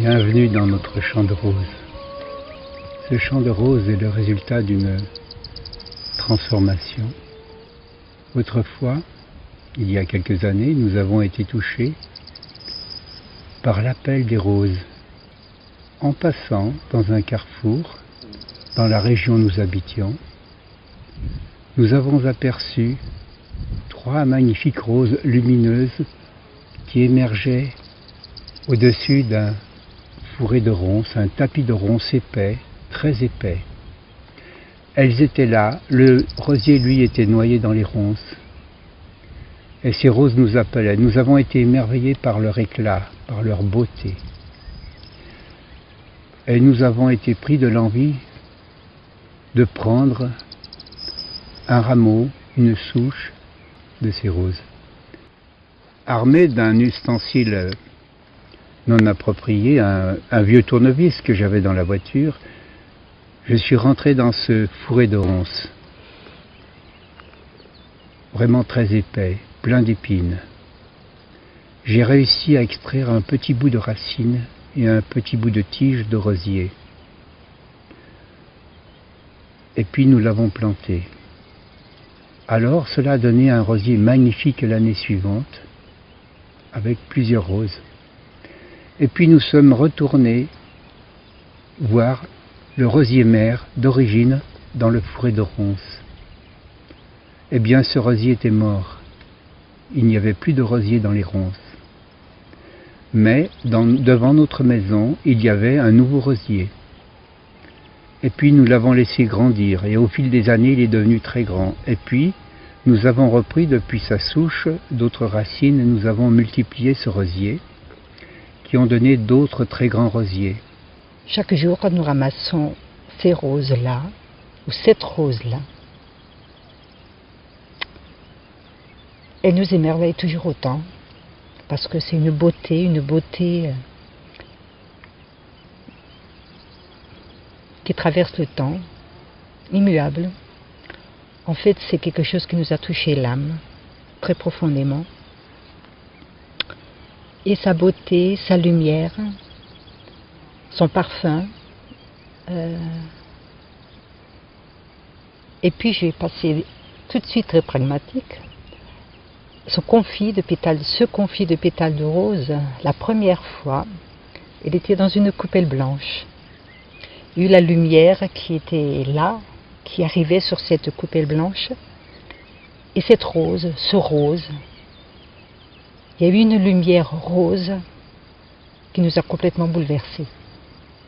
Bienvenue dans notre champ de roses. Ce champ de roses est le résultat d'une transformation. Autrefois, il y a quelques années, nous avons été touchés par l'appel des roses. En passant dans un carrefour, dans la région où nous habitions, nous avons aperçu 3 magnifiques roses lumineuses qui émergeaient au-dessus d'un fourré de ronces, un tapis de ronces épais, très épais. Elles étaient là, le rosier lui était noyé dans les ronces. Et ces roses nous appelaient. Nous avons été émerveillés par leur éclat, par leur beauté. Et nous avons été pris de l'envie de prendre un rameau, une souche de ces roses. Armé d'un ustensile non approprié, un vieux tournevis que j'avais dans la voiture, je suis rentré dans ce fourré de ronces, vraiment très épais, plein d'épines. J'ai réussi à extraire un petit bout de racine et un petit bout de tige de rosier. Et puis nous l'avons planté. Alors cela a donné un rosier magnifique l'année suivante, avec plusieurs roses. Et puis nous sommes retournés voir le rosier mère d'origine dans le fourré de ronces. Eh bien ce rosier était mort. Il n'y avait plus de rosier dans les ronces. Mais devant notre maison, il y avait un nouveau rosier. Et puis nous l'avons laissé grandir, et au fil des années, il est devenu très grand. Et puis, nous avons repris depuis sa souche d'autres racines, et nous avons multiplié ce rosier, qui ont donné d'autres très grands rosiers. Chaque jour, quand nous ramassons ces roses-là, ou cette rose-là, elle nous émerveille toujours autant, parce que c'est une beauté qui traverse le temps, immuable. En fait, c'est quelque chose qui nous a touché l'âme, très profondément. Et sa beauté, sa lumière, son parfum. Et puis, je vais passer tout de suite très pragmatique. Ce confit de pétales de rose, la première fois, il était dans une coupelle blanche. Il y a eu la lumière qui était là, qui arrivait sur cette coupelle blanche. Et cette rose, ce rose, il y a eu une lumière rose qui nous a complètement bouleversés.